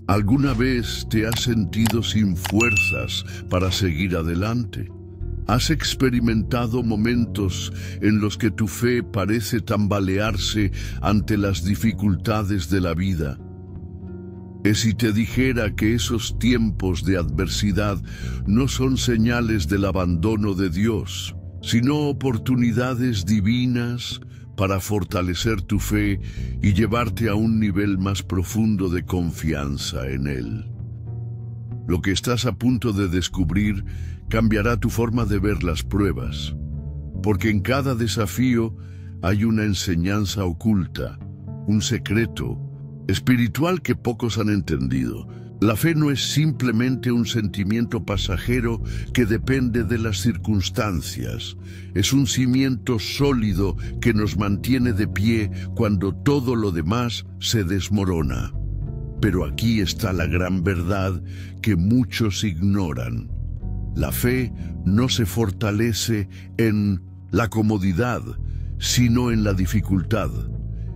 ¿Alguna vez te has sentido sin fuerzas para seguir adelante? ¿Has experimentado momentos en los que tu fe parece tambalearse ante las dificultades de la vida? ¿Y si te dijera que esos tiempos de adversidad no son señales del abandono de Dios, sino oportunidades divinas para fortalecer tu fe y llevarte a un nivel más profundo de confianza en Él? Lo que estás a punto de descubrir cambiará tu forma de ver las pruebas, porque en cada desafío hay una enseñanza oculta, un secreto espiritual que pocos han entendido. La fe no es simplemente un sentimiento pasajero que depende de las circunstancias. Es un cimiento sólido que nos mantiene de pie cuando todo lo demás se desmorona. Pero aquí está la gran verdad que muchos ignoran. La fe no se fortalece en la comodidad, sino en la dificultad.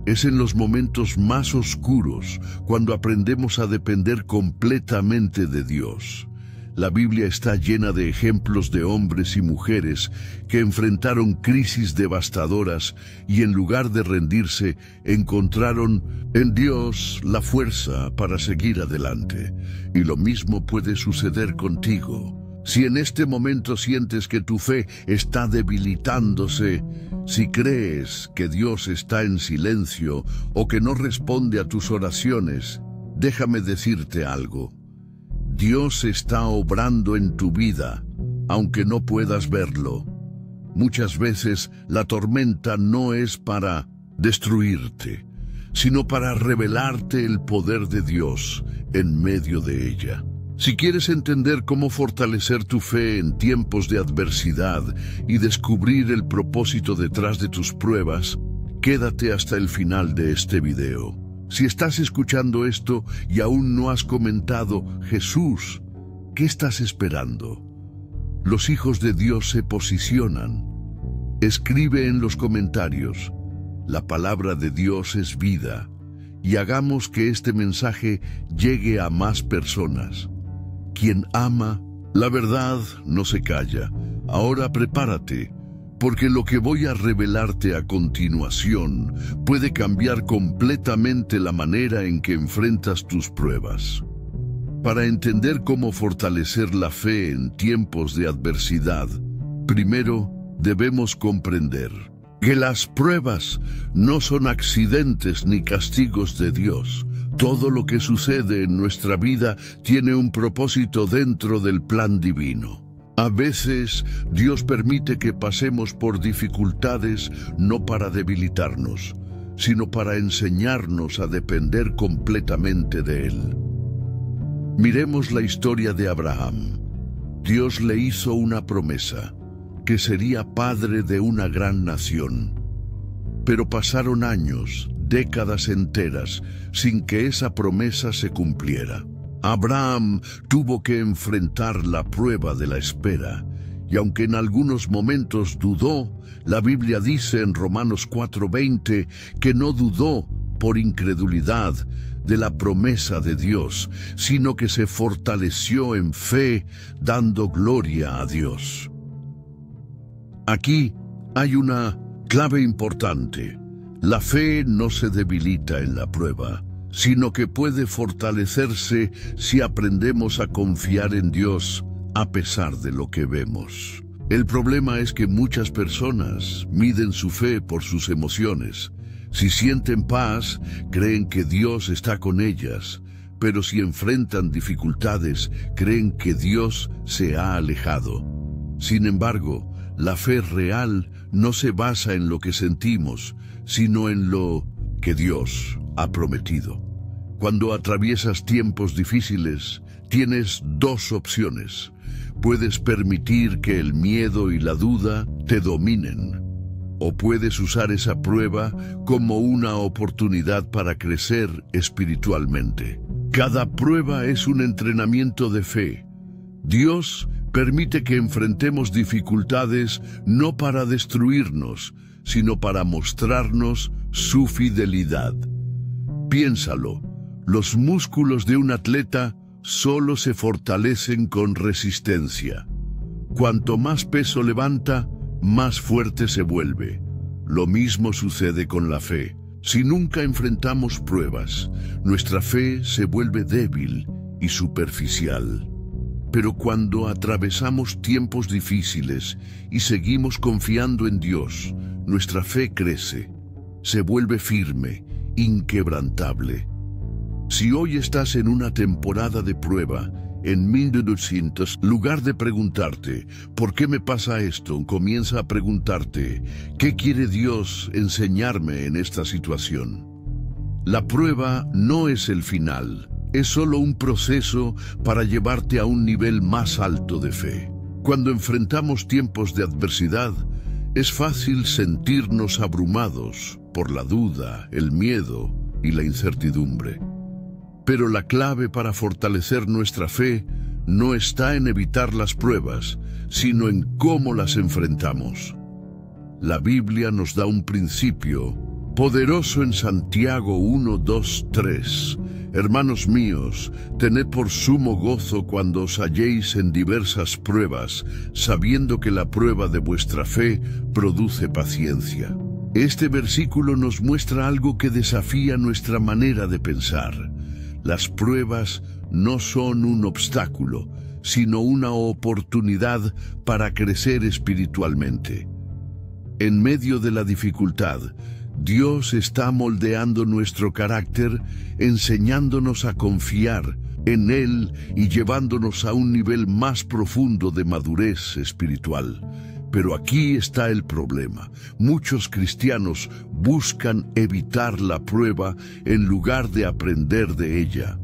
Es en los momentos más oscuros cuando aprendemos a depender completamente de Dios. La Biblia está llena de ejemplos de hombres y mujeres que enfrentaron crisis devastadoras y en lugar de rendirse, encontraron en Dios la fuerza para seguir adelante. Y lo mismo puede suceder contigo. Si en este momento sientes que tu fe está debilitándose, si crees que Dios está en silencio o que no responde a tus oraciones, déjame decirte algo. Dios está obrando en tu vida, aunque no puedas verlo. Muchas veces la tormenta no es para destruirte, sino para revelarte el poder de Dios en medio de ella. Si quieres entender cómo fortalecer tu fe en tiempos de adversidad y descubrir el propósito detrás de tus pruebas, quédate hasta el final de este video. Si estás escuchando esto y aún no has comentado Jesús, ¿qué estás esperando? Los hijos de Dios se posicionan. Escribe en los comentarios: la palabra de Dios es vida, y hagamos que este mensaje llegue a más personas. Quien ama la verdad no se calla. Ahora prepárate, porque lo que voy a revelarte a continuación puede cambiar completamente la manera en que enfrentas tus pruebas. Para entender cómo fortalecer la fe en tiempos de adversidad, primero debemos comprender que las pruebas no son accidentes ni castigos de Dios. Todo lo que sucede en nuestra vida tiene un propósito dentro del plan divino. A veces, Dios permite que pasemos por dificultades no para debilitarnos, sino para enseñarnos a depender completamente de Él. Miremos la historia de Abraham. Dios le hizo una promesa, que sería padre de una gran nación. Pero pasaron años, décadas enteras, sin que esa promesa se cumpliera. Abraham tuvo que enfrentar la prueba de la espera, y aunque en algunos momentos dudó, la Biblia dice en Romanos 4:20 que no dudó por incredulidad de la promesa de Dios, sino que se fortaleció en fe, dando gloria a Dios. Aquí hay una clave importante. La fe no se debilita en la prueba, sino que puede fortalecerse si aprendemos a confiar en Dios a pesar de lo que vemos. El problema es que muchas personas miden su fe por sus emociones. Si sienten paz, creen que Dios está con ellas, pero si enfrentan dificultades, creen que Dios se ha alejado. Sin embargo, la fe real no se basa en lo que sentimos, sino en lo que Dios ha prometido. Cuando atraviesas tiempos difíciles, tienes dos opciones. Puedes permitir que el miedo y la duda te dominen, o puedes usar esa prueba como una oportunidad para crecer espiritualmente. Cada prueba es un entrenamiento de fe. Dios permite que enfrentemos dificultades no para destruirnos, sino para mostrarnos su fidelidad. Piénsalo, Los músculos de un atleta solo se fortalecen con resistencia. Cuanto más peso levanta, más fuerte se vuelve. Lo mismo sucede con la fe. Si nunca enfrentamos pruebas, nuestra fe se vuelve débil y superficial. Pero cuando atravesamos tiempos difíciles y seguimos confiando en Dios, nuestra fe crece, se vuelve firme, inquebrantable. Si hoy estás en una temporada de prueba, en 1200, en lugar de preguntarte, ¿por qué me pasa esto?, comienza a preguntarte, ¿qué quiere Dios enseñarme en esta situación? La prueba no es el final, es solo un proceso para llevarte a un nivel más alto de fe. Cuando enfrentamos tiempos de adversidad, es fácil sentirnos abrumados por la duda, el miedo y la incertidumbre. Pero la clave para fortalecer nuestra fe no está en evitar las pruebas, sino en cómo las enfrentamos. La Biblia nos da un principio poderoso en Santiago 1, 2, 3. Hermanos míos, tened por sumo gozo cuando os halléis en diversas pruebas, sabiendo que la prueba de vuestra fe produce paciencia. Este versículo nos muestra algo que desafía nuestra manera de pensar. Las pruebas no son un obstáculo, sino una oportunidad para crecer espiritualmente. En medio de la dificultad, Dios está moldeando nuestro carácter, enseñándonos a confiar en Él y llevándonos a un nivel más profundo de madurez espiritual. Pero aquí está el problema. Muchos cristianos buscan evitar la prueba en lugar de aprender de ella.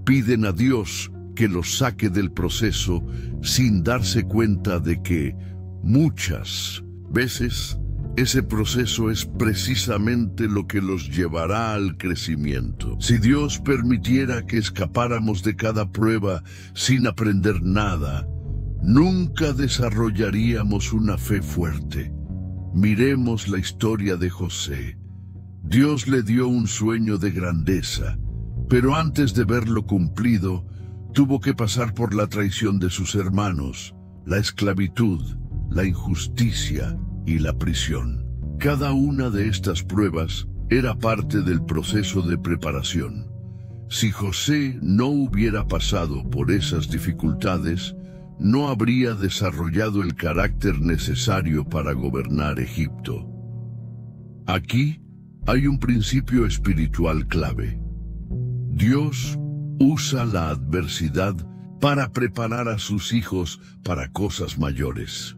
Piden a Dios que los saque del proceso sin darse cuenta de que muchas veces ese proceso es precisamente lo que los llevará al crecimiento. Si Dios permitiera que escapáramos de cada prueba sin aprender nada, nunca desarrollaríamos una fe fuerte. Miremos la historia de José. Dios le dio un sueño de grandeza, pero antes de verlo cumplido, tuvo que pasar por la traición de sus hermanos, la esclavitud, la injusticia y la prisión. Cada una de estas pruebas era parte del proceso de preparación. Si José no hubiera pasado por esas dificultades, no habría desarrollado el carácter necesario para gobernar Egipto. Aquí hay un principio espiritual clave. Dios usa la adversidad para preparar a sus hijos para cosas mayores.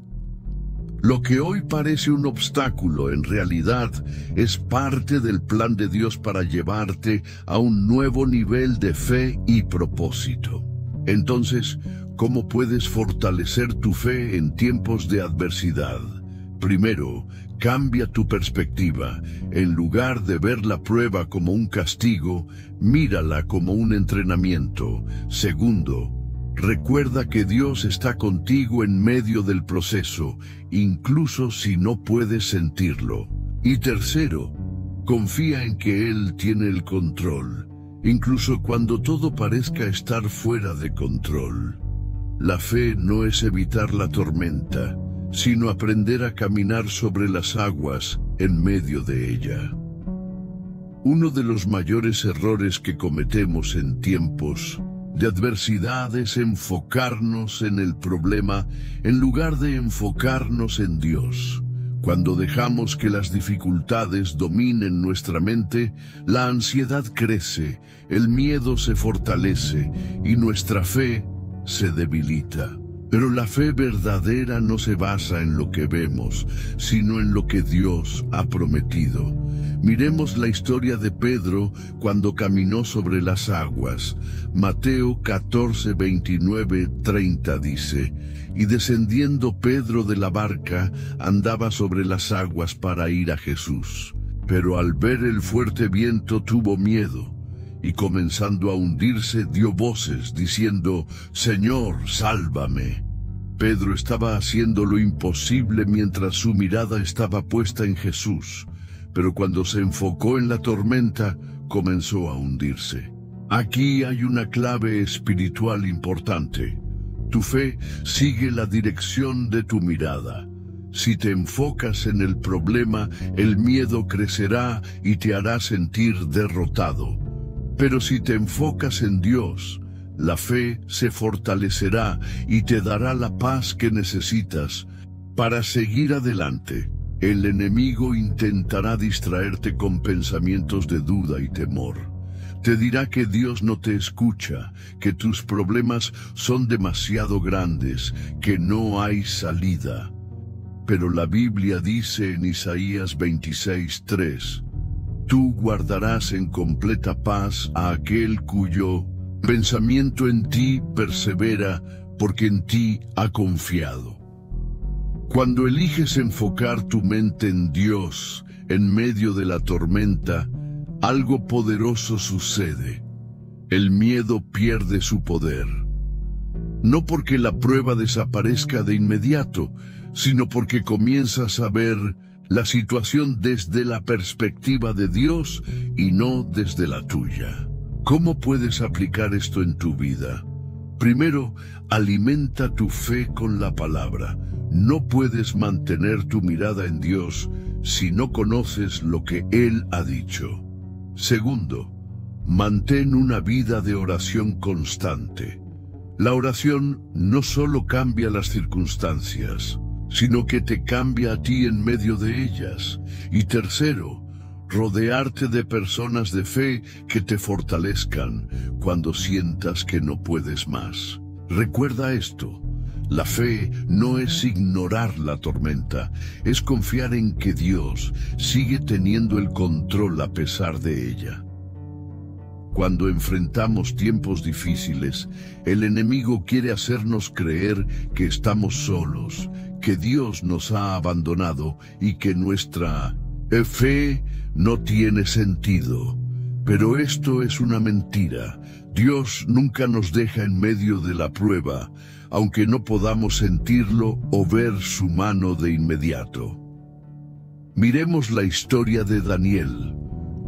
Lo que hoy parece un obstáculo, en realidad, es parte del plan de Dios para llevarte a un nuevo nivel de fe y propósito. Entonces, ¿cómo puedes fortalecer tu fe en tiempos de adversidad? Primero, cambia tu perspectiva. En lugar de ver la prueba como un castigo, mírala como un entrenamiento. Segundo, recuerda que Dios está contigo en medio del proceso, incluso si no puedes sentirlo. Y tercero, confía en que Él tiene el control, incluso cuando todo parezca estar fuera de control. La fe no es evitar la tormenta, sino aprender a caminar sobre las aguas en medio de ella. Uno de los mayores errores que cometemos en tiempos de adversidad es enfocarnos en el problema en lugar de enfocarnos en Dios. Cuando dejamos que las dificultades dominen nuestra mente, la ansiedad crece, el miedo se fortalece y nuestra fe se debilita. Pero la fe verdadera no se basa en lo que vemos, sino en lo que Dios ha prometido. Miremos la historia de Pedro cuando caminó sobre las aguas. Mateo 14, 29, 30 dice: Y descendiendo Pedro de la barca, andaba sobre las aguas para ir a Jesús. Pero al ver el fuerte viento tuvo miedo, y comenzando a hundirse dio voces, diciendo: Señor, sálvame. Pedro estaba haciendo lo imposible mientras su mirada estaba puesta en Jesús, pero cuando se enfocó en la tormenta, comenzó a hundirse. Aquí hay una clave espiritual importante. Tu fe sigue la dirección de tu mirada. Si te enfocas en el problema, el miedo crecerá y te hará sentir derrotado. Pero si te enfocas en Dios, la fe se fortalecerá y te dará la paz que necesitas para seguir adelante. El enemigo intentará distraerte con pensamientos de duda y temor. Te dirá que Dios no te escucha, que tus problemas son demasiado grandes, que no hay salida. Pero la Biblia dice en Isaías 26:3, tú guardarás en completa paz a aquel cuyo pensamiento en ti persevera, porque en ti ha confiado. Cuando eliges enfocar tu mente en Dios en medio de la tormenta, algo poderoso sucede. El miedo pierde su poder. No porque la prueba desaparezca de inmediato, sino porque comienzas a ver la situación desde la perspectiva de Dios y no desde la tuya. ¿Cómo puedes aplicar esto en tu vida? Primero, alimenta tu fe con la palabra. No puedes mantener tu mirada en Dios si no conoces lo que Él ha dicho. Segundo, mantén una vida de oración constante. La oración no solo cambia las circunstancias, sino que te cambia a ti en medio de ellas. Y tercero, rodearte de personas de fe que te fortalezcan cuando sientas que no puedes más. Recuerda esto, la fe no es ignorar la tormenta, es confiar en que Dios sigue teniendo el control a pesar de ella. Cuando enfrentamos tiempos difíciles, el enemigo quiere hacernos creer que estamos solos, que Dios nos ha abandonado y que nuestra fe no tiene sentido. Pero esto es una mentira. Dios nunca nos deja en medio de la prueba, aunque no podamos sentirlo o ver su mano de inmediato. Miremos la historia de Daniel.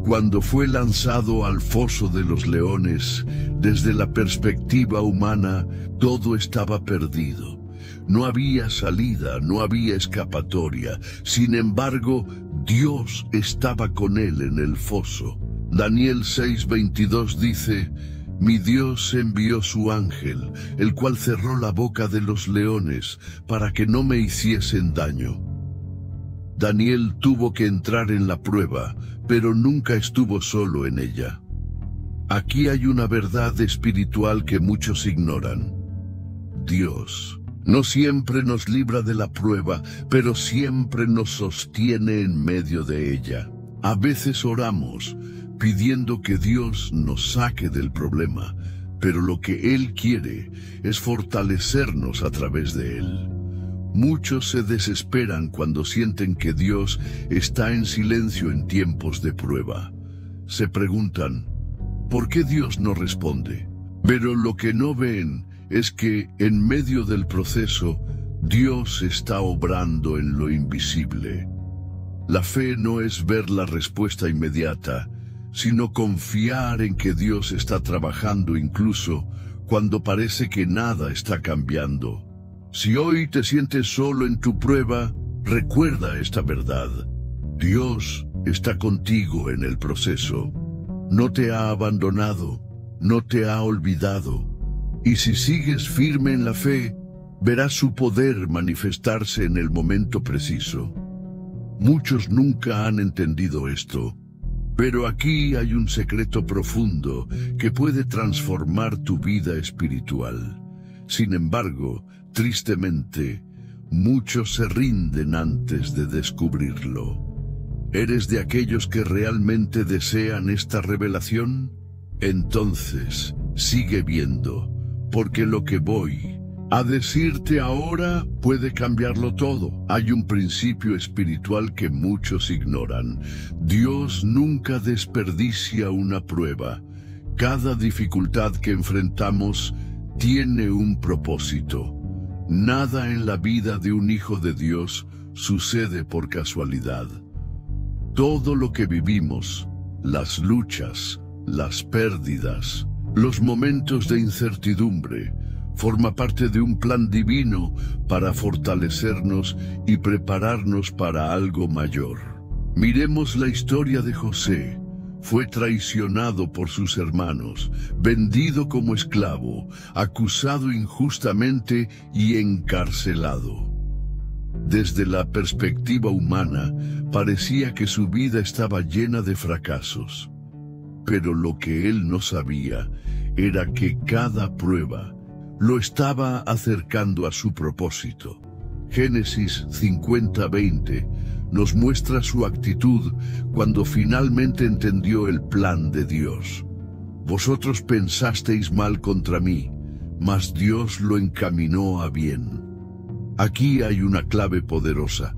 Cuando fue lanzado al foso de los leones, desde la perspectiva humana, todo estaba perdido. No había salida, no había escapatoria. Sin embargo, Dios estaba con él en el foso. Daniel 6:22 dice, mi Dios envió su ángel, el cual cerró la boca de los leones, para que no me hiciesen daño. Daniel tuvo que entrar en la prueba, pero nunca estuvo solo en ella. Aquí hay una verdad espiritual que muchos ignoran. Dios no siempre nos libra de la prueba, pero siempre nos sostiene en medio de ella. A veces oramos pidiendo que Dios nos saque del problema, pero lo que Él quiere es fortalecernos a través de Él. Muchos se desesperan cuando sienten que Dios está en silencio en tiempos de prueba. Se preguntan, ¿por qué Dios no responde? Pero lo que no ven es que en medio del proceso, Dios está obrando en lo invisible. La fe no es ver la respuesta inmediata, sino confiar en que Dios está trabajando incluso cuando parece que nada está cambiando. Si hoy te sientes solo en tu prueba, recuerda esta verdad. Dios está contigo en el proceso. No te ha abandonado, no te ha olvidado. Y si sigues firme en la fe, verás su poder manifestarse en el momento preciso. Muchos nunca han entendido esto, pero aquí hay un secreto profundo que puede transformar tu vida espiritual. Sin embargo, tristemente, muchos se rinden antes de descubrirlo. ¿Eres de aquellos que realmente desean esta revelación? Entonces, sigue viendo, porque lo que voy a decirte ahora puede cambiarlo todo. Hay un principio espiritual que muchos ignoran. Dios nunca desperdicia una prueba. Cada dificultad que enfrentamos tiene un propósito. Nada en la vida de un hijo de Dios sucede por casualidad. Todo lo que vivimos, las luchas, las pérdidas, Los momentos de incertidumbre forman parte de un plan divino para fortalecernos y prepararnos para algo mayor. Miremos la historia de José. Fue traicionado por sus hermanos, vendido como esclavo, acusado injustamente y encarcelado. Desde la perspectiva humana, parecía que su vida estaba llena de fracasos. Pero lo que él no sabía era que cada prueba lo estaba acercando a su propósito. Génesis 50:20 nos muestra su actitud cuando finalmente entendió el plan de Dios. Vosotros pensasteis mal contra mí, mas Dios lo encaminó a bien. Aquí hay una clave poderosa.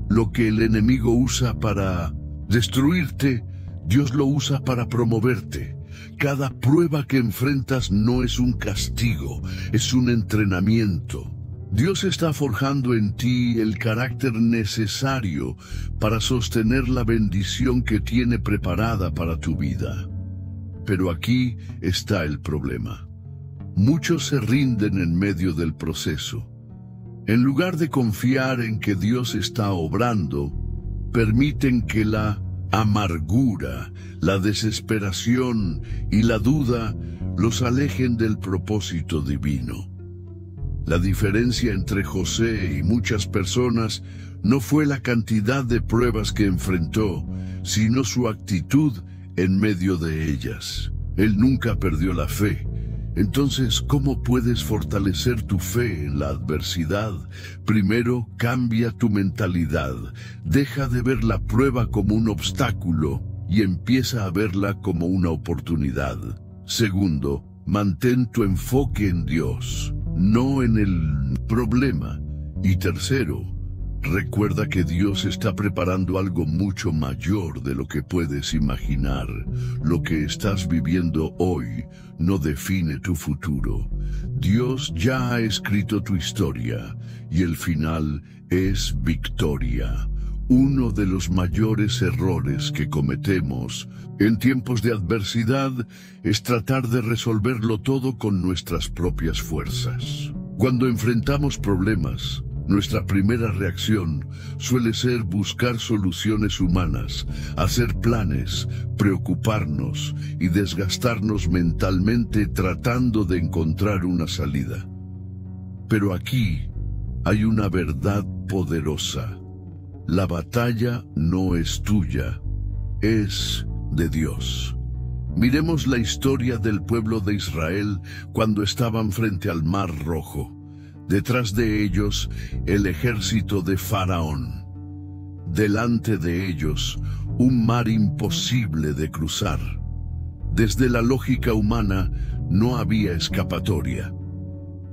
Lo que el enemigo usa para destruirte, Dios lo usa para promoverte. Cada prueba que enfrentas no es un castigo, es un entrenamiento. Dios está forjando en ti el carácter necesario para sostener la bendición que tiene preparada para tu vida. Pero aquí está el problema. Muchos se rinden en medio del proceso. En lugar de confiar en que Dios está obrando, permiten que la amargura, la desesperación y la duda los alejen del propósito divino. La diferencia entre José y muchas personas no fue la cantidad de pruebas que enfrentó, sino su actitud en medio de ellas. Él nunca perdió la fe. Entonces, ¿cómo puedes fortalecer tu fe en la adversidad? Primero, cambia tu mentalidad. Deja de ver la prueba como un obstáculo y empieza a verla como una oportunidad. Segundo, mantén tu enfoque en Dios, no en el problema. Y tercero, recuerda que Dios está preparando algo mucho mayor de lo que puedes imaginar. Lo que estás viviendo hoy no define tu futuro. Dios ya ha escrito tu historia y el final es victoria. Uno de los mayores errores que cometemos en tiempos de adversidad es tratar de resolverlo todo con nuestras propias fuerzas. Cuando enfrentamos problemas, nuestra primera reacción suele ser buscar soluciones humanas, hacer planes, preocuparnos y desgastarnos mentalmente tratando de encontrar una salida. Pero aquí hay una verdad poderosa. La batalla no es tuya, es de Dios. Miremos la historia del pueblo de Israel cuando estaban frente al Mar Rojo. Detrás de ellos, el ejército de Faraón. Delante de ellos, un mar imposible de cruzar. Desde la lógica humana, no había escapatoria.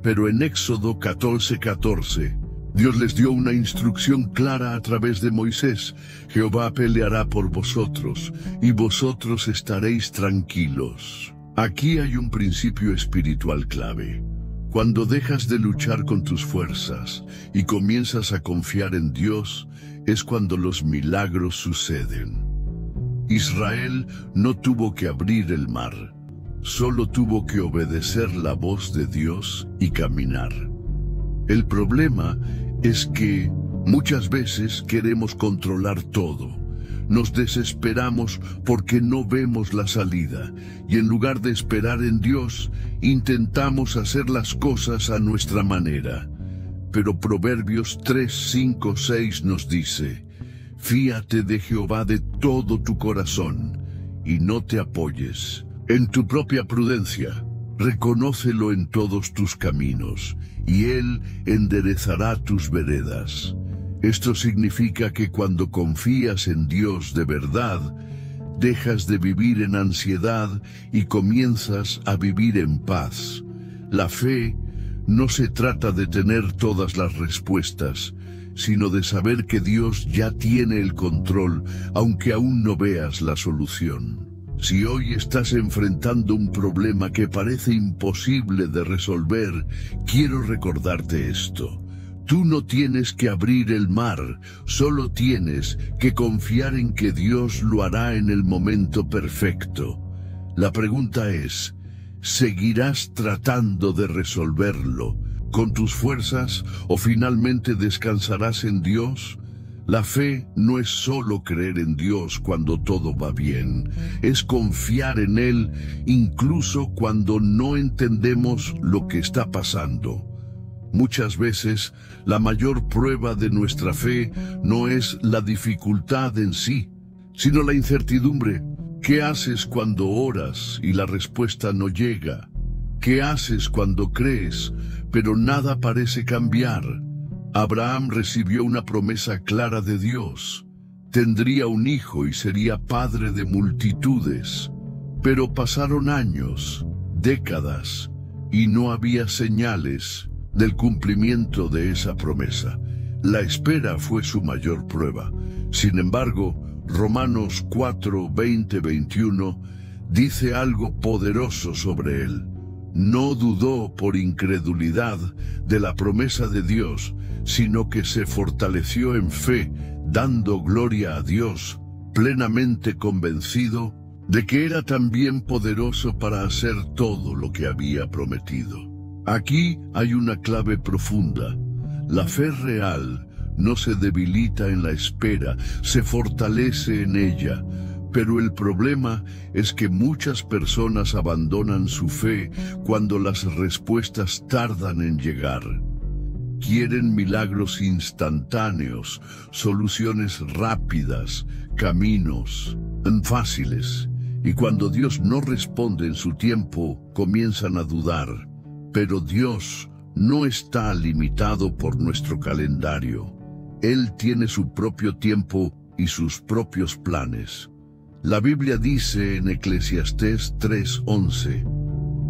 Pero en Éxodo 14:14, Dios les dio una instrucción clara a través de Moisés. Jehová peleará por vosotros, y vosotros estaréis tranquilos. Aquí hay un principio espiritual clave. Cuando dejas de luchar con tus fuerzas y comienzas a confiar en Dios, es cuando los milagros suceden. Israel no tuvo que abrir el mar, solo tuvo que obedecer la voz de Dios y caminar. El problema es que muchas veces queremos controlar todo. Nos desesperamos porque no vemos la salida y en lugar de esperar en Dios, intentamos hacer las cosas a nuestra manera. Pero Proverbios 3:5-6 nos dice: fíate de Jehová de todo tu corazón y no te apoyes en tu propia prudencia. Reconócelo en todos tus caminos y Él enderezará tus veredas. Esto significa que cuando confías en Dios de verdad, dejas de vivir en ansiedad y comienzas a vivir en paz. La fe no se trata de tener todas las respuestas, sino de saber que Dios ya tiene el control, aunque aún no veas la solución. Si hoy estás enfrentando un problema que parece imposible de resolver, quiero recordarte esto. Tú no tienes que abrir el mar, solo tienes que confiar en que Dios lo hará en el momento perfecto. La pregunta es, ¿Seguirás tratando de resolverlo con tus fuerzas o finalmente descansarás en Dios? La fe no es solo creer en Dios cuando todo va bien, es confiar en Él incluso cuando no entendemos lo que está pasando. Muchas veces, la mayor prueba de nuestra fe no es la dificultad en sí, sino la incertidumbre. ¿Qué haces cuando oras y la respuesta no llega? ¿Qué haces cuando crees, pero nada parece cambiar? Abraham recibió una promesa clara de Dios. Tendría un hijo y sería padre de multitudes. Pero pasaron años, décadas, y no había señales del cumplimiento de esa promesa. La espera fue su mayor prueba. Sin embargo, Romanos 4, 20, 21 dice algo poderoso sobre él. No dudó por incredulidad de la promesa de Dios, sino que se fortaleció en fe, dando gloria a Dios, plenamente convencido de que era también poderoso para hacer todo lo que había prometido. Aquí hay una clave profunda. La fe real no se debilita en la espera, se fortalece en ella. Pero el problema es que muchas personas abandonan su fe cuando las respuestas tardan en llegar. Quieren milagros instantáneos, soluciones rápidas, caminos fáciles. Y cuando Dios no responde en su tiempo, comienzan a dudar. Pero Dios no está limitado por nuestro calendario. Él tiene su propio tiempo y sus propios planes. La Biblia dice en Eclesiastés 3:11,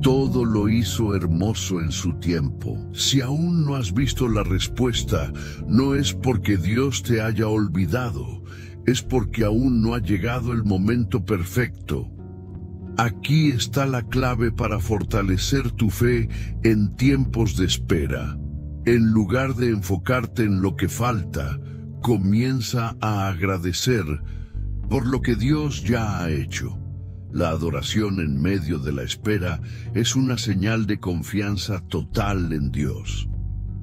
todo lo hizo hermoso en su tiempo. Si aún no has visto la respuesta, no es porque Dios te haya olvidado, es porque aún no ha llegado el momento perfecto. Aquí está la clave para fortalecer tu fe en tiempos de espera. En lugar de enfocarte en lo que falta, comienza a agradecer por lo que Dios ya ha hecho. La adoración en medio de la espera es una señal de confianza total en Dios.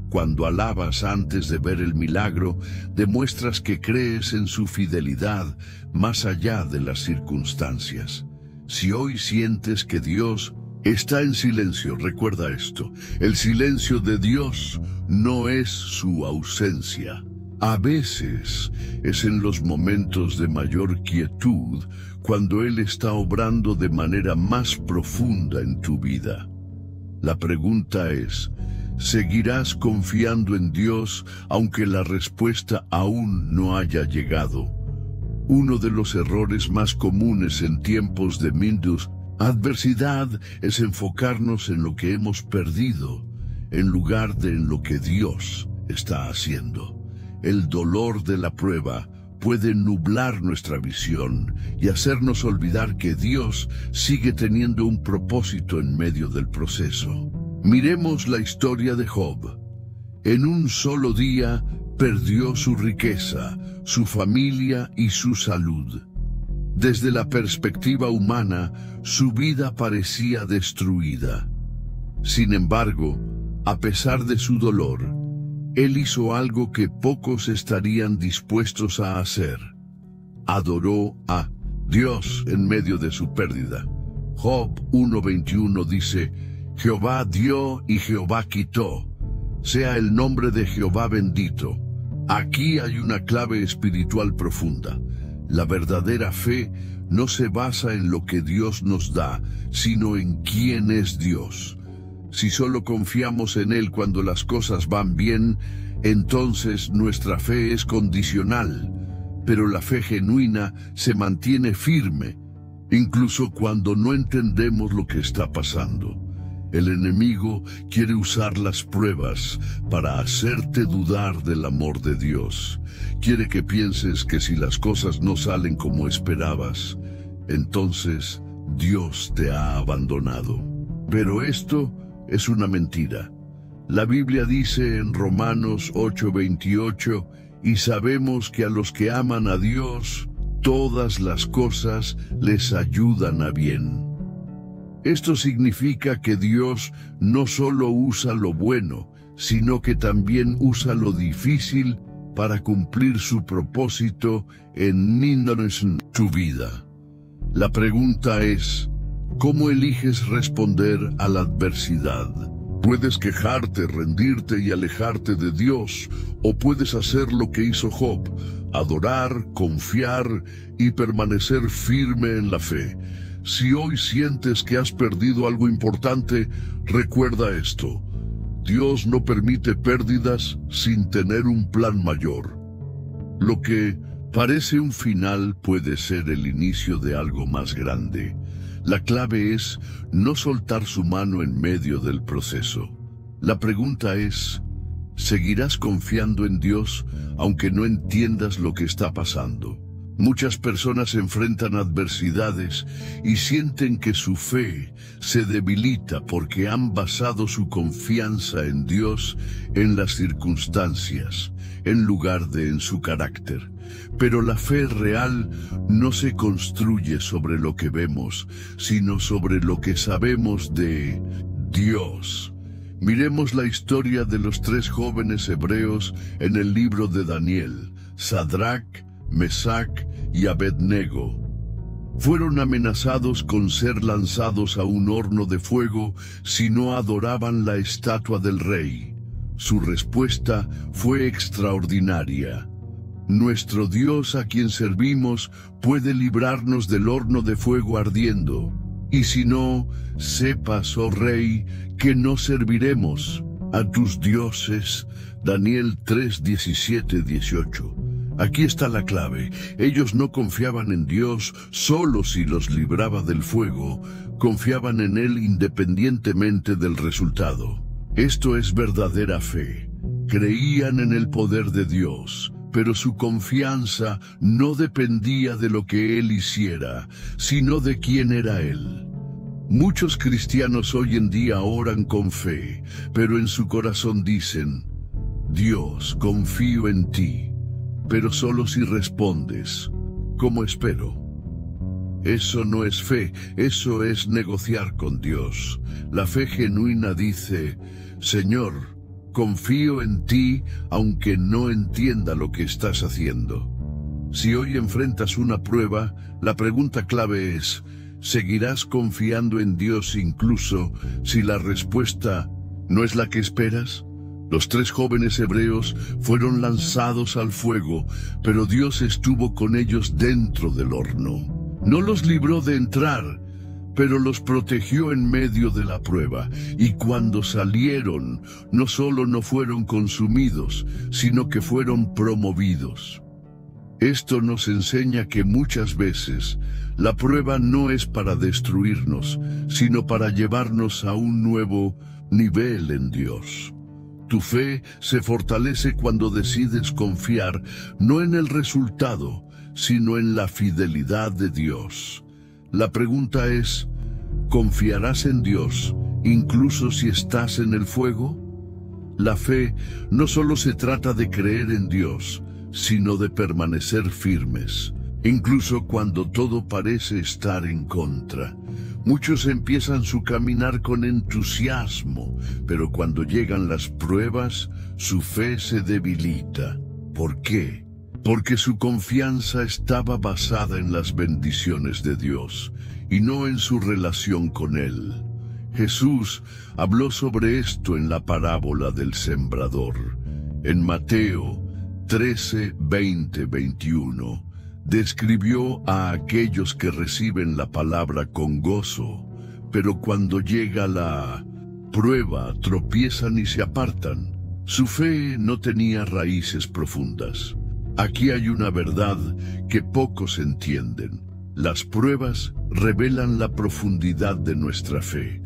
Cuando alabas antes de ver el milagro, demuestras que crees en su fidelidad más allá de las circunstancias. Si hoy sientes que Dios está en silencio, recuerda esto: el silencio de Dios no es su ausencia. A veces es en los momentos de mayor quietud cuando Él está obrando de manera más profunda en tu vida. La pregunta es, ¿seguirás confiando en Dios aunque la respuesta aún no haya llegado? Uno de los errores más comunes en tiempos de adversidad es enfocarnos en lo que hemos perdido, en lugar de en lo que Dios está haciendo. El dolor de la prueba puede nublar nuestra visión y hacernos olvidar que Dios sigue teniendo un propósito en medio del proceso. Miremos la historia de Job. En un solo día perdió su riqueza, su familia y su salud. Desde la perspectiva humana, su vida parecía destruida. Sin embargo, a pesar de su dolor, Él hizo algo que pocos estarían dispuestos a hacer. Adoró a Dios en medio de su pérdida. Job 1:21 dice, Jehová dio y Jehová quitó. Sea el nombre de Jehová bendito. Aquí hay una clave espiritual profunda. La verdadera fe no se basa en lo que Dios nos da, sino en quién es Dios. Si solo confiamos en Él cuando las cosas van bien, entonces nuestra fe es condicional. Pero la fe genuina se mantiene firme, incluso cuando no entendemos lo que está pasando. El enemigo quiere usar las pruebas para hacerte dudar del amor de Dios. Quiere que pienses que si las cosas no salen como esperabas, entonces Dios te ha abandonado. Pero esto es una mentira. La Biblia dice en Romanos 8:28, y sabemos que a los que aman a Dios, todas las cosas les ayudan a bien. Esto significa que Dios no solo usa lo bueno, sino que también usa lo difícil para cumplir su propósito en tu vida. La pregunta es, ¿cómo eliges responder a la adversidad? Puedes quejarte, rendirte y alejarte de Dios, o puedes hacer lo que hizo Job, adorar, confiar y permanecer firme en la fe. Si hoy sientes que has perdido algo importante, recuerda esto: Dios no permite pérdidas sin tener un plan mayor. Lo que parece un final puede ser el inicio de algo más grande. La clave es no soltar su mano en medio del proceso. La pregunta es, ¿seguirás confiando en Dios aunque no entiendas lo que está pasando? Muchas personas enfrentan adversidades y sienten que su fe se debilita porque han basado su confianza en Dios en las circunstancias, en lugar de en su carácter. Pero la fe real no se construye sobre lo que vemos, sino sobre lo que sabemos de Dios. Miremos la historia de los 3 jóvenes hebreos en el libro de Daniel: Sadrach, Mesac y Abednego. Fueron amenazados con ser lanzados a un horno de fuego si no adoraban la estatua del rey. Su respuesta fue extraordinaria. Nuestro Dios, a quien servimos, puede librarnos del horno de fuego ardiendo. Y si no, sepas, oh rey, que no serviremos a tus dioses. Daniel 3, 17, 18. Aquí está la clave. Ellos no confiaban en Dios solo si los libraba del fuego, confiaban en Él independientemente del resultado. Esto es verdadera fe. Creían en el poder de Dios, pero su confianza no dependía de lo que Él hiciera, sino de quién era Él. Muchos cristianos hoy en día oran con fe, pero en su corazón dicen: Dios, confío en ti, pero solo si respondes, como espero. Eso no es fe, eso es negociar con Dios. La fe genuina dice: Señor, confío en ti aunque no entienda lo que estás haciendo. Si hoy enfrentas una prueba, la pregunta clave es: ¿seguirás confiando en Dios incluso si la respuesta no es la que esperas? Los 3 jóvenes hebreos fueron lanzados al fuego, pero Dios estuvo con ellos dentro del horno. No los libró de entrar, pero los protegió en medio de la prueba. Y cuando salieron, no solo no fueron consumidos, sino que fueron promovidos. Esto nos enseña que muchas veces la prueba no es para destruirnos, sino para llevarnos a un nuevo nivel en Dios. Tu fe se fortalece cuando decides confiar no en el resultado, sino en la fidelidad de Dios. La pregunta es, ¿confiarás en Dios incluso si estás en el fuego? La fe no solo se trata de creer en Dios, sino de permanecer firmes, incluso cuando todo parece estar en contra. Muchos empiezan su caminar con entusiasmo, pero cuando llegan las pruebas, su fe se debilita. ¿Por qué? Porque su confianza estaba basada en las bendiciones de Dios, y no en su relación con Él. Jesús habló sobre esto en la parábola del sembrador. En Mateo 13, 20, 21, describió a aquellos que reciben la palabra con gozo, pero cuando llega la prueba tropiezan y se apartan. Su fe no tenía raíces profundas. Aquí hay una verdad que pocos entienden. Las pruebas revelan la profundidad de nuestra fe.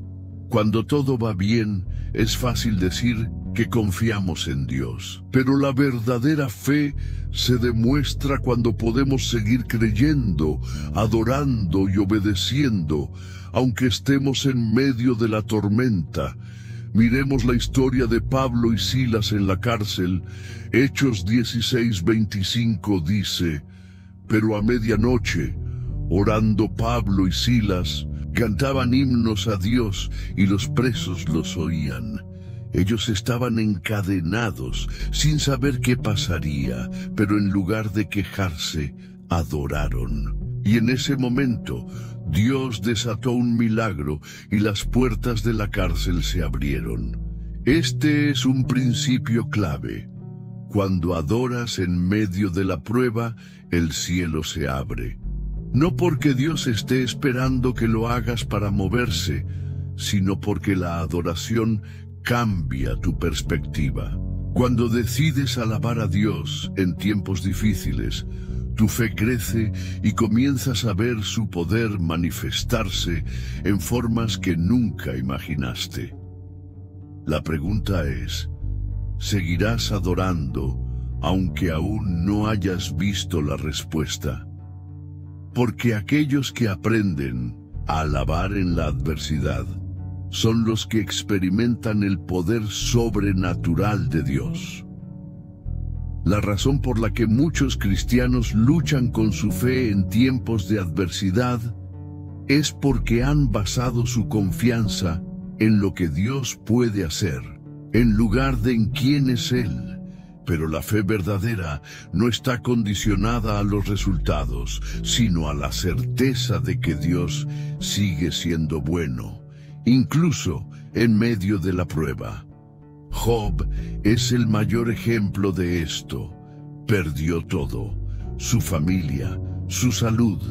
Cuando todo va bien, es fácil decir que confiamos en Dios. Pero la verdadera fe se demuestra cuando podemos seguir creyendo, adorando y obedeciendo, aunque estemos en medio de la tormenta. Miremos la historia de Pablo y Silas en la cárcel. Hechos 16:25 dice: Pero a medianoche, orando Pablo y Silas, Cantaban himnos a Dios y los presos los oían. Ellos estaban encadenados, sin saber qué pasaría, pero en lugar de quejarse, adoraron. Y en ese momento, Dios desató un milagro y las puertas de la cárcel se abrieron. Este es un principio clave. Cuando adoras en medio de la prueba, el cielo se abre. No porque Dios esté esperando que lo hagas para moverse, sino porque la adoración cambia tu perspectiva. Cuando decides alabar a Dios en tiempos difíciles, tu fe crece y comienzas a ver su poder manifestarse en formas que nunca imaginaste. La pregunta es, ¿seguirás adorando aunque aún no hayas visto la respuesta? Porque aquellos que aprenden a alabar en la adversidad son los que experimentan el poder sobrenatural de Dios. La razón por la que muchos cristianos luchan con su fe en tiempos de adversidad es porque han basado su confianza en lo que Dios puede hacer, en lugar de en quién es Él. Pero la fe verdadera no está condicionada a los resultados, sino a la certeza de que Dios sigue siendo bueno, incluso en medio de la prueba. Job es el mayor ejemplo de esto. Perdió todo: su familia, su salud,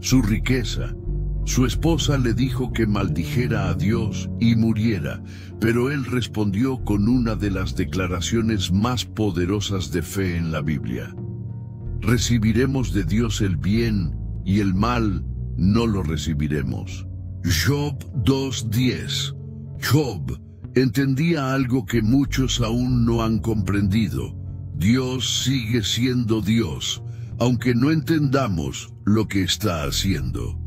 su riqueza. Su esposa le dijo que maldijera a Dios y muriera, pero él respondió con una de las declaraciones más poderosas de fe en la Biblia. Recibiremos de Dios el bien y el mal no lo recibiremos. Job 2:10. Job entendía algo que muchos aún no han comprendido. Dios sigue siendo Dios, aunque no entendamos lo que está haciendo.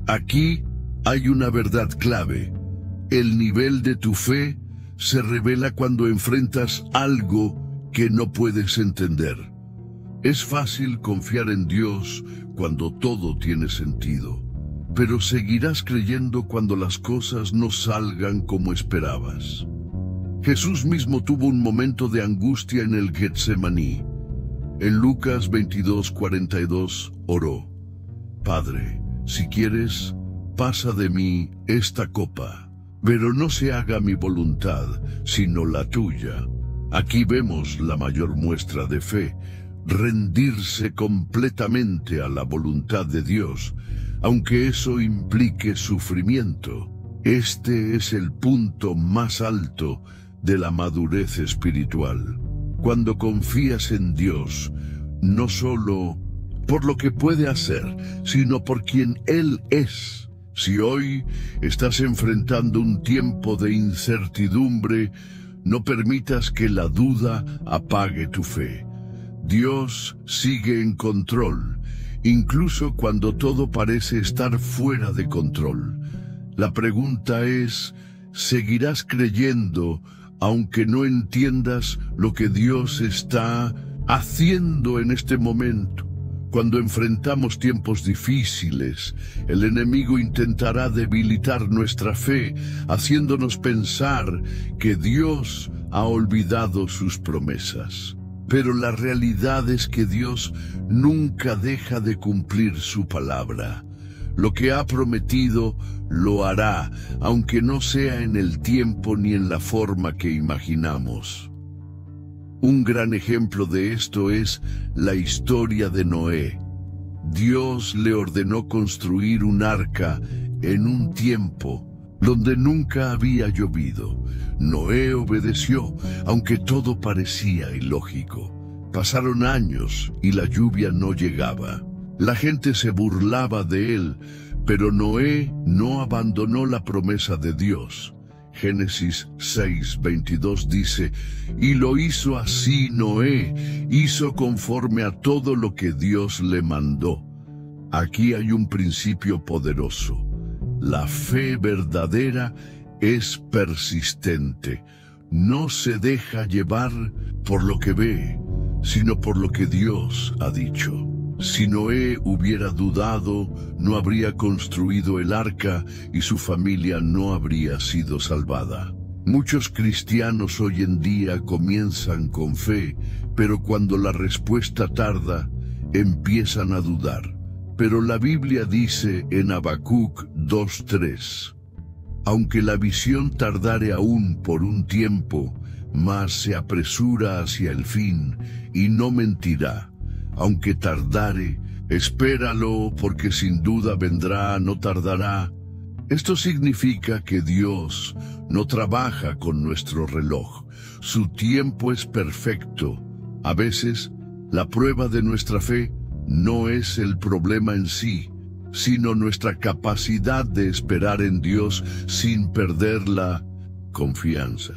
Aquí hay una verdad clave. El nivel de tu fe se revela cuando enfrentas algo que no puedes entender. Es fácil confiar en Dios cuando todo tiene sentido, pero seguirás creyendo cuando las cosas no salgan como esperabas. Jesús mismo tuvo un momento de angustia en el Getsemaní. En Lucas 22:42 oró: Padre, si quieres, pasa de mí esta copa, pero no se haga mi voluntad, sino la tuya. Aquí vemos la mayor muestra de fe: rendirse completamente a la voluntad de Dios, aunque eso implique sufrimiento. Este es el punto más alto de la madurez espiritual. Cuando confías en Dios, no solo por lo que puede hacer, sino por quien Él es. Si hoy estás enfrentando un tiempo de incertidumbre, no permitas que la duda apague tu fe. Dios sigue en control, incluso cuando todo parece estar fuera de control. La pregunta es, ¿seguirás creyendo aunque no entiendas lo que Dios está haciendo en este momento? Cuando enfrentamos tiempos difíciles, el enemigo intentará debilitar nuestra fe, haciéndonos pensar que Dios ha olvidado sus promesas. Pero la realidad es que Dios nunca deja de cumplir su palabra. Lo que ha prometido lo hará, aunque no sea en el tiempo ni en la forma que imaginamos. Un gran ejemplo de esto es la historia de Noé. Dios le ordenó construir un arca en un tiempo donde nunca había llovido. Noé obedeció, aunque todo parecía ilógico. Pasaron años y la lluvia no llegaba. La gente se burlaba de él, pero Noé no abandonó la promesa de Dios. Génesis 6:22 dice: y lo hizo así Noé, hizo conforme a todo lo que Dios le mandó. Aquí hay un principio poderoso. La fe verdadera es persistente. No se deja llevar por lo que ve, sino por lo que Dios ha dicho. Si Noé hubiera dudado, no habría construido el arca y su familia no habría sido salvada. Muchos cristianos hoy en día comienzan con fe, pero cuando la respuesta tarda, empiezan a dudar. Pero la Biblia dice en Habacuc 2:3, aunque la visión tardare aún por un tiempo, mas se apresura hacia el fin y no mentirá. Aunque tardare, espéralo, porque sin duda vendrá, no tardará. Esto significa que Dios no trabaja con nuestro reloj. Su tiempo es perfecto. A veces, la prueba de nuestra fe no es el problema en sí, sino nuestra capacidad de esperar en Dios sin perder la confianza.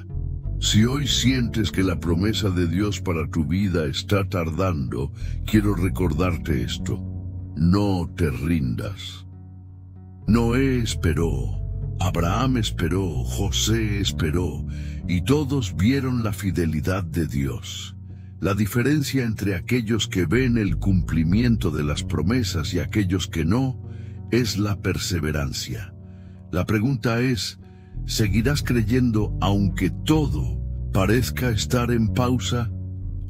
Si hoy sientes que la promesa de Dios para tu vida está tardando, quiero recordarte esto: no te rindas. Noé esperó, Abraham esperó, José esperó, y todos vieron la fidelidad de Dios. La diferencia entre aquellos que ven el cumplimiento de las promesas y aquellos que no, es la perseverancia. La pregunta es, ¿seguirás creyendo aunque todo parezca estar en pausa?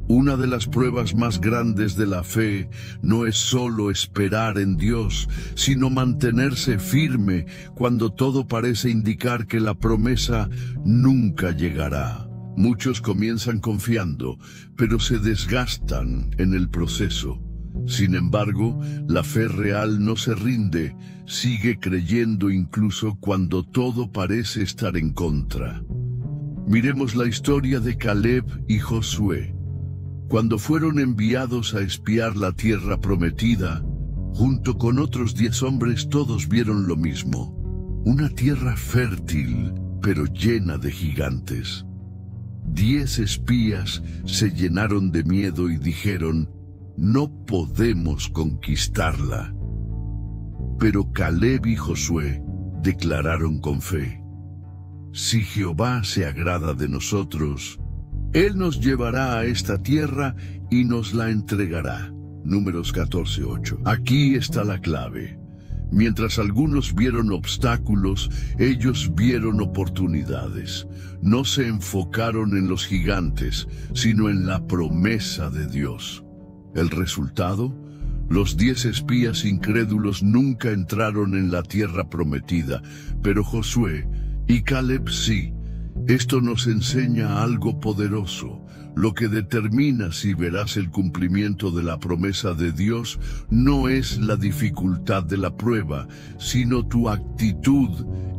Una de las pruebas más grandes de la fe no es solo esperar en Dios, sino mantenerse firme cuando todo parece indicar que la promesa nunca llegará. Muchos comienzan confiando, pero se desgastan en el proceso. Sin embargo, la fe real no se rinde, sigue creyendo incluso cuando todo parece estar en contra. Miremos la historia de Caleb y Josué. Cuando fueron enviados a espiar la tierra prometida, junto con otros 10 hombres, todos vieron lo mismo: una tierra fértil, pero llena de gigantes. 10 espías se llenaron de miedo y dijeron: no podemos conquistarla. Pero Caleb y Josué declararon con fe: si Jehová se agrada de nosotros, Él nos llevará a esta tierra y nos la entregará. Números 14:8. Aquí está la clave. Mientras algunos vieron obstáculos, ellos vieron oportunidades. No se enfocaron en los gigantes, sino en la promesa de Dios. ¿El resultado? Los 10 espías incrédulos nunca entraron en la tierra prometida, pero Josué y Caleb sí. Esto nos enseña algo poderoso. Lo que determina si verás el cumplimiento de la promesa de Dios no es la dificultad de la prueba, sino tu actitud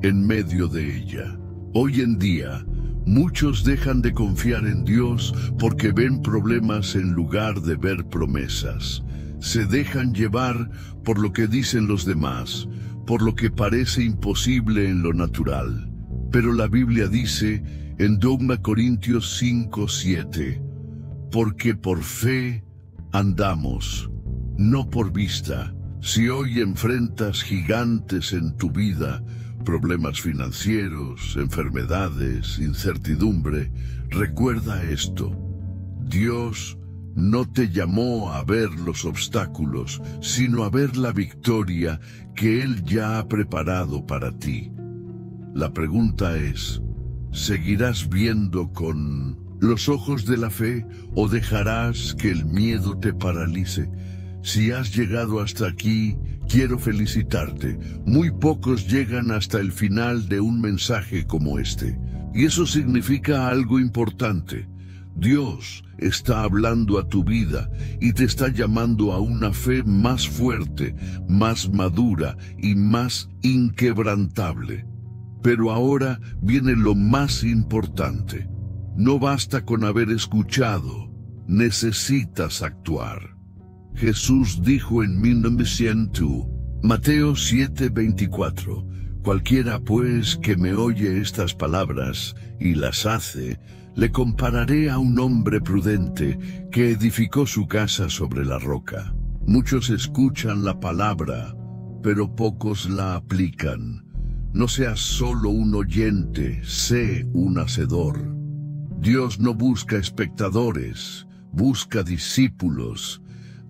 en medio de ella. Hoy en día, muchos dejan de confiar en Dios porque ven problemas en lugar de ver promesas. Se dejan llevar por lo que dicen los demás, por lo que parece imposible en lo natural. Pero la Biblia dice en 2 Corintios 5:7, porque por fe andamos, no por vista. Si hoy enfrentas gigantes en tu vida, problemas financieros, enfermedades, incertidumbre, recuerda esto: Dios no te llamó a ver los obstáculos, sino a ver la victoria que Él ya ha preparado para ti. La pregunta es, ¿seguirás viendo con los ojos de la fe o dejarás que el miedo te paralice? Si has llegado hasta aquí, quiero felicitarte. Muy pocos llegan hasta el final de un mensaje como este. Y eso significa algo importante. Dios está hablando a tu vida y te está llamando a una fe más fuerte, más madura y más inquebrantable. Pero ahora viene lo más importante. No basta con haber escuchado, necesitas actuar. Jesús dijo en 1900, Mateo 7:24, cualquiera pues que me oye estas palabras y las hace, le compararé a un hombre prudente que edificó su casa sobre la roca. Muchos escuchan la palabra, pero pocos la aplican. No seas solo un oyente, sé un hacedor. Dios no busca espectadores, busca discípulos.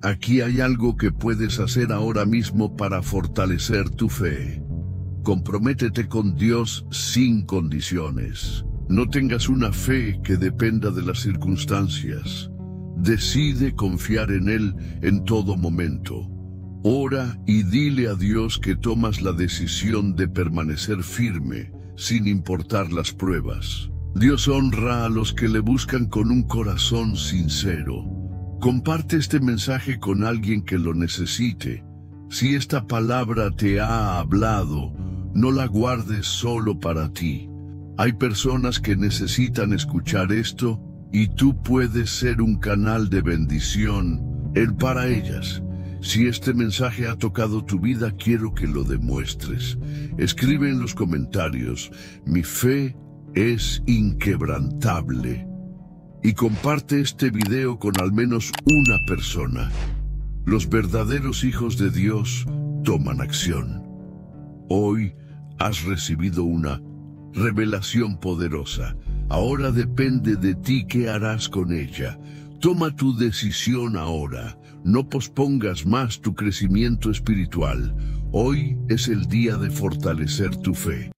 Aquí hay algo que puedes hacer ahora mismo para fortalecer tu fe. Comprométete con Dios sin condiciones. No tengas una fe que dependa de las circunstancias. Decide confiar en Él en todo momento. Ora y dile a Dios que tomas la decisión de permanecer firme, sin importar las pruebas. Dios honra a los que le buscan con un corazón sincero. Comparte este mensaje con alguien que lo necesite. Si esta palabra te ha hablado, no la guardes solo para ti. Hay personas que necesitan escuchar esto y tú puedes ser un canal de bendición para ellas. Si este mensaje ha tocado tu vida, quiero que lo demuestres. Escribe en los comentarios: mi fe es inquebrantable. Y comparte este video con al menos una persona. Los verdaderos hijos de Dios toman acción. Hoy has recibido una revelación poderosa. Ahora depende de ti qué harás con ella. Toma tu decisión ahora. No pospongas más tu crecimiento espiritual. Hoy es el día de fortalecer tu fe.